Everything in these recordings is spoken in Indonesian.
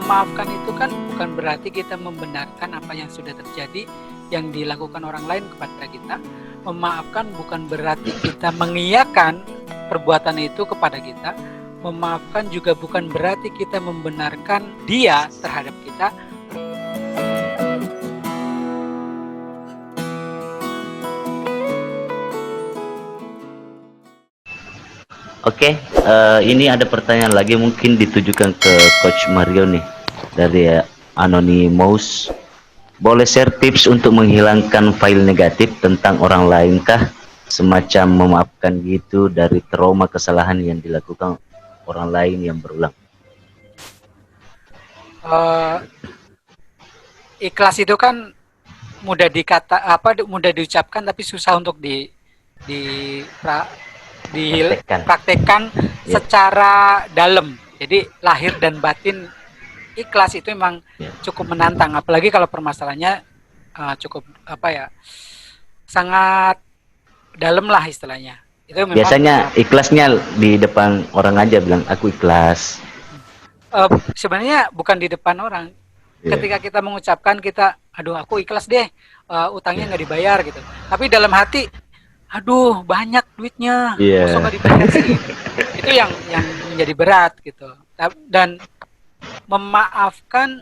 memaafkan itu kan bukan berarti kita membenarkan apa yang sudah terjadi yang dilakukan orang lain kepada kita. Memaafkan bukan berarti kita mengiyakan perbuatan itu kepada kita. Memaafkan juga bukan berarti kita membenarkan dia terhadap kita. Oke, ini ada pertanyaan lagi mungkin ditujukan ke Coach Mario nih dari Anonymous. Boleh share tips untuk menghilangkan file negatif tentang orang lain kah? Semacam memaafkan gitu dari trauma kesalahan yang dilakukan orang lain yang berulang. Ikhlas itu kan mudah mudah diucapkan tapi susah untuk dipraktekkan secara dalam. Jadi lahir dan batin ikhlas itu memang cukup menantang, apalagi kalau permasalahannya cukup sangat dalam lah istilahnya. Itu memang biasanya ikhlasnya di depan orang aja bilang aku ikhlas. Sebenarnya bukan di depan orang. Ketika kita mengucapkan aduh aku ikhlas deh, utangnya nggak dibayar gitu. Tapi dalam hati, aduh banyak duitnya, masa nggak dibayar sih? Itu yang menjadi berat gitu. Dan memaafkan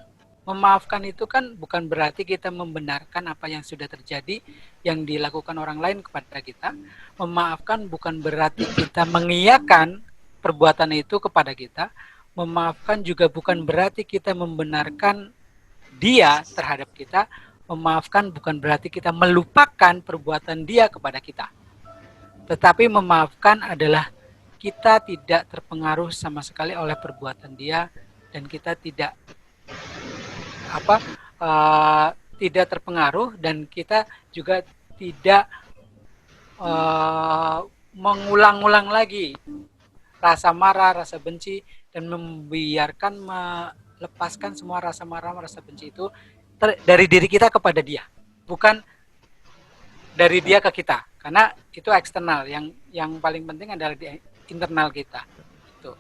itu kan bukan berarti kita membenarkan apa yang sudah terjadi yang dilakukan orang lain kepada kita. Memaafkan bukan berarti kita mengiyakan perbuatan itu kepada kita. Memaafkan juga bukan berarti kita membenarkan dia terhadap kita. Memaafkan bukan berarti kita melupakan perbuatan dia kepada kita. Tetapi memaafkan adalah kita tidak terpengaruh sama sekali oleh perbuatan dia, dan kita tidak terpengaruh, dan kita juga tidak mengulang-ulang lagi rasa marah, rasa benci, dan membiarkan melepaskan semua rasa marah, rasa benci itu dari diri kita kepada dia, bukan dari dia ke kita, karena itu eksternal. Yang paling penting adalah di internal kita. Itu.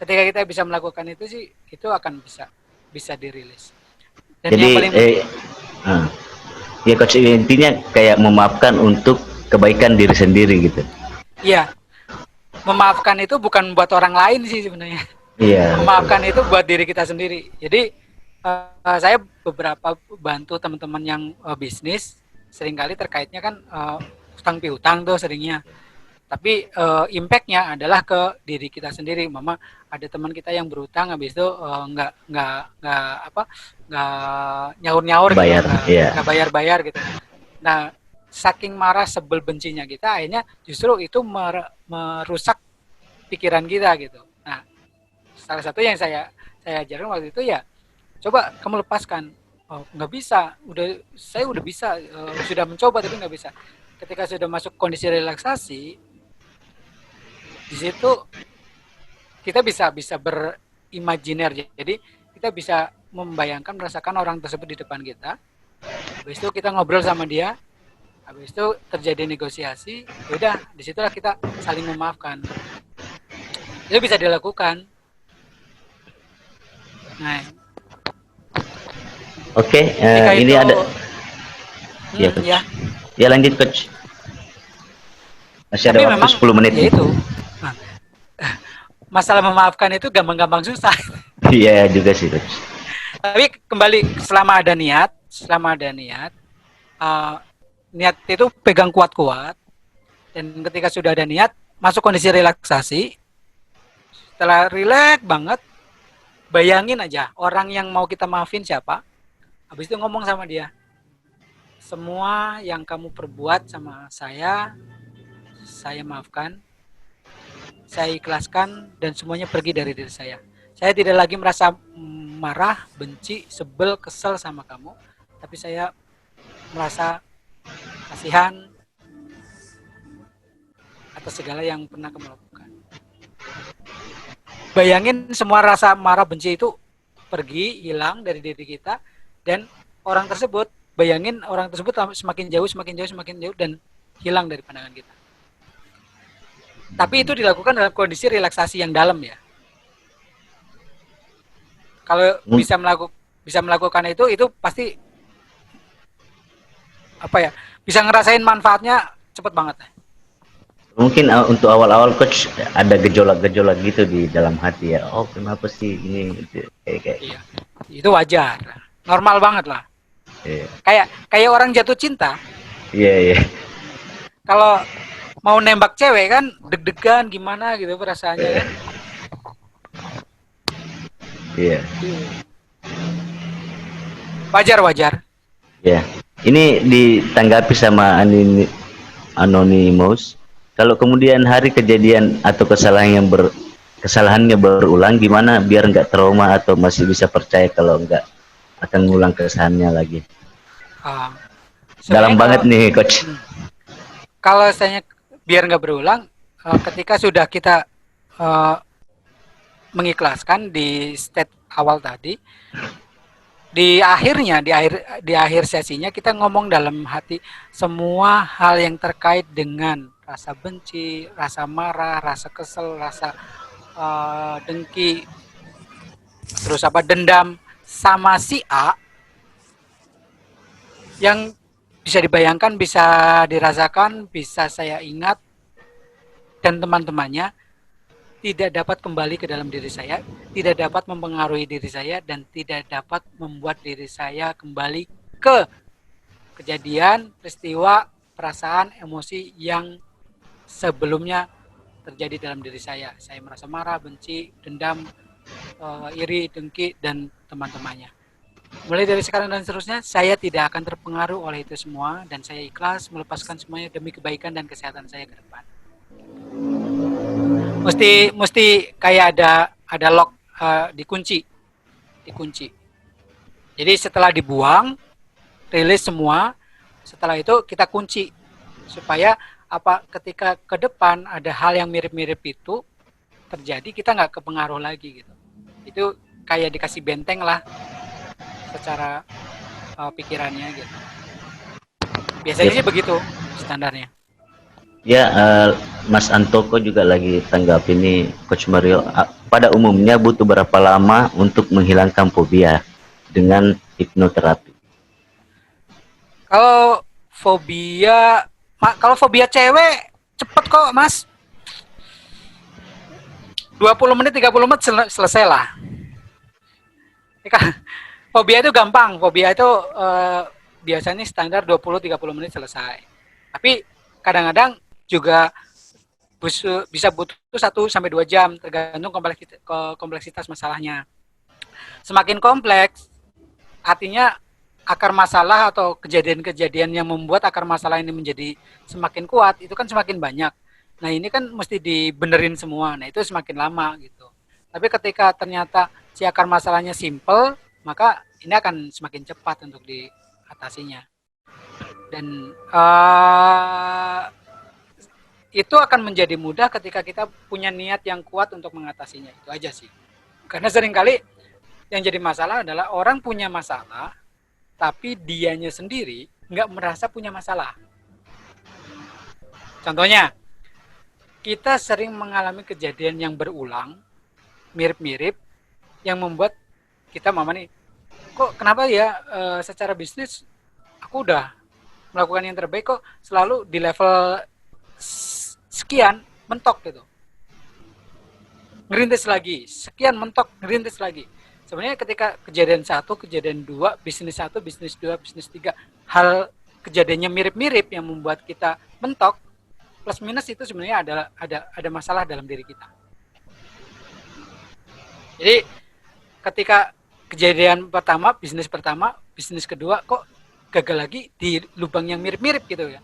Ketika kita bisa melakukan itu sih, itu akan bisa dirilis. Dan jadi yang paling ya coach, intinya kayak memaafkan untuk kebaikan diri sendiri gitu. Iya. Memaafkan itu bukan buat orang lain sih sebenarnya. Iya. Memaafkan itu buat diri kita sendiri. Jadi saya beberapa bantu teman-teman yang bisnis, seringkali terkaitnya kan utang piutang tuh seringnya. Tapi impact-nya adalah ke diri kita sendiri. Mama, ada teman kita yang berutang, habis itu nggak nyaur-nyaur gitu, nggak bayar-bayar gitu. Nah, saking marah, sebel, bencinya kita, akhirnya justru itu merusak pikiran kita gitu. Nah, salah satu yang saya ajarkan waktu itu, ya coba kamu lepaskan. Nggak bisa, saya udah bisa, sudah mencoba tapi nggak bisa. Ketika sudah masuk kondisi relaksasi, di situ kita bisa berimajiner. Jadi kita bisa membayangkan, merasakan orang tersebut di depan kita. Habis itu kita ngobrol sama dia. Habis itu terjadi negosiasi. Udah, disitulah kita saling memaafkan. Itu bisa dilakukan. Nah. Oke, ini ada. Ya, coach. Ya lanjut coach. Masih ada waktu 10 menit. Ya itu. Nah, masalah memaafkan itu gampang-gampang susah. Iya juga sih coach. Tapi kembali, selama ada niat, niat itu pegang kuat-kuat, dan ketika sudah ada niat, masuk kondisi relaksasi. Setelah rileks banget, bayangin aja orang yang mau kita maafin siapa. Habis itu ngomong sama dia, semua yang kamu perbuat sama saya maafkan, saya ikhlaskan, dan semuanya pergi dari diri saya. Saya tidak lagi merasa marah, benci, sebel, kesel sama kamu, tapi saya merasa kasihan atas segala yang pernah kamu lakukan. Bayangin semua rasa marah, benci itu pergi, hilang dari diri kita, dan orang tersebut, bayangin orang tersebut semakin jauh, dan hilang dari pandangan kita. Tapi itu dilakukan dalam kondisi relaksasi yang dalam ya. Kalau bisa melakukan itu pasti apa ya? Bisa ngerasain manfaatnya cepet banget. Mungkin untuk awal-awal coach ada gejolak-gejolak gitu di dalam hati ya. Oh kenapa sih ini gitu. Kayak Iya. Itu wajar. Normal banget lah. iya. Kayak orang jatuh cinta. Iya iya. Kalau mau nembak cewek kan deg-degan gimana gitu perasaannya kan. Iya. Wajar. Ya, ini ditanggapi sama Anonymous. Kalau kemudian hari kejadian atau kesalahannya berulang, gimana biar nggak trauma atau masih bisa percaya kalau nggak akan ngulang kesalahannya lagi? Dalam banget nih, coach. Kalau saya biar nggak berulang, ketika sudah kita mengikhlaskan di state awal tadi, di akhir sesinya kita ngomong dalam hati semua hal yang terkait dengan rasa benci, rasa marah, rasa kesel, rasa dengki, terus dendam sama si A yang bisa dibayangkan, bisa dirasakan, bisa saya ingat, dan teman-temannya tidak dapat kembali ke dalam diri saya, tidak dapat mempengaruhi diri saya, dan tidak dapat membuat diri saya kembali ke kejadian, peristiwa, perasaan, emosi yang sebelumnya terjadi dalam diri saya. Saya merasa marah, benci, dendam, iri, dengki, dan teman-temannya. Mulai dari sekarang dan seterusnya, saya tidak akan terpengaruh oleh itu semua, dan saya ikhlas melepaskan semuanya demi kebaikan dan kesehatan saya ke depan. Mesti kayak ada lock, dikunci. Jadi setelah dibuang, rilis semua, setelah itu kita kunci supaya ketika ke depan ada hal yang mirip-mirip itu terjadi, kita nggak kepengaruh lagi gitu. Itu kayak dikasih benteng lah secara pikirannya gitu. Biasanya sih begitu standarnya. Ya, Mas Antoko juga lagi tanggap ini, Coach Mario. Pada umumnya butuh berapa lama untuk menghilangkan fobia dengan hipnoterapi? Kalau fobia cewek cepet kok, Mas. 20 menit 30 menit selesai lah. Fobia itu gampang. Fobia itu biasanya standar 20-30 menit selesai. Tapi kadang-kadang juga bisa butuh 1-2 jam tergantung kompleksitas masalahnya. Semakin kompleks, artinya akar masalah atau kejadian-kejadian yang membuat akar masalah ini menjadi semakin kuat, itu kan semakin banyak. Nah ini kan mesti dibenerin semua, nah itu semakin lama gitu. Tapi ketika ternyata si akar masalahnya simple, maka ini akan semakin cepat untuk diatasinya. Dan itu akan menjadi mudah ketika kita punya niat yang kuat untuk mengatasinya, itu aja sih. Karena seringkali yang jadi masalah adalah orang punya masalah, tapi dianya sendiri nggak merasa punya masalah. Contohnya, kita sering mengalami kejadian yang berulang, mirip-mirip, yang membuat kita nih, kok kenapa ya secara bisnis aku udah melakukan yang terbaik, kok selalu di level sekian mentok gitu. Ngerintis lagi, sekian mentok, ngerintis lagi. Sebenarnya ketika kejadian 1, kejadian 2, bisnis 1, bisnis 2, bisnis 3, hal kejadiannya mirip-mirip yang membuat kita mentok, plus minus itu sebenarnya ada masalah dalam diri kita. Jadi ketika kejadian pertama, bisnis kedua kok gagal lagi di lubang yang mirip-mirip gitu ya.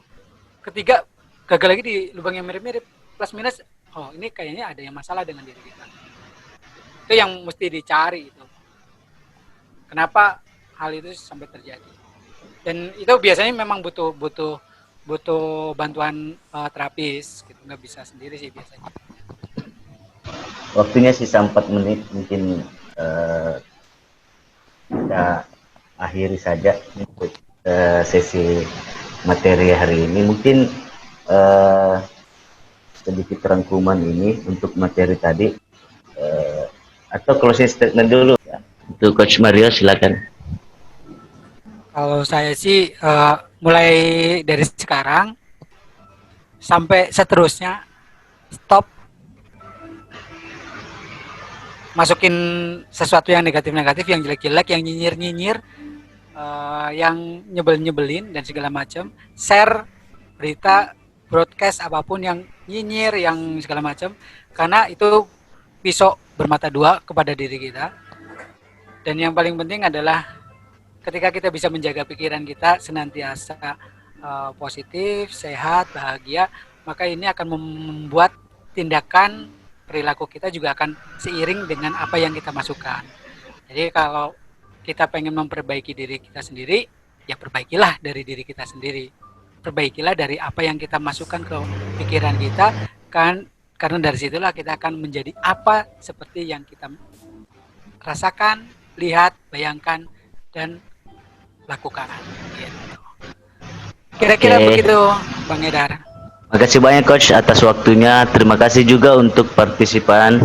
Ketiga gagal lagi di lubang yang mirip-mirip, plus minus, oh ini kayaknya ada yang masalah dengan diri kita. Itu yang mesti dicari itu. Kenapa hal itu sampai terjadi? Dan itu biasanya memang butuh bantuan terapis, gitu. Nggak bisa sendiri sih biasanya. Waktunya sisa 4 menit, mungkin kita akhiri saja untuk sesi materi hari ini. Mungkin sedikit rangkuman ini untuk materi tadi, atau closing statement dulu ya. Untuk Coach Mario silakan. Kalau saya sih mulai dari sekarang sampai seterusnya stop masukin sesuatu yang negatif-negatif, yang jelek-jelek, yang nyinyir-nyinyir, yang nyebelin dan segala macam. Share berita, broadcast apapun yang nyinyir, yang segala macam, karena itu pisau bermata dua kepada diri kita. Dan yang paling penting adalah ketika kita bisa menjaga pikiran kita senantiasa positif, sehat, bahagia, maka ini akan membuat tindakan perilaku kita juga akan seiring dengan apa yang kita masukkan. Jadi kalau kita pengen memperbaiki diri kita sendiri, ya perbaikilah dari diri kita sendiri. Perbaikilah dari apa yang kita masukkan ke pikiran kita, kan, karena dari situlah kita akan menjadi apa seperti yang kita rasakan, lihat, bayangkan, dan lakukan. Gitu. Kira-kira begitu, Bang Edar. Makasih banyak Coach atas waktunya. Terima kasih juga untuk partisipan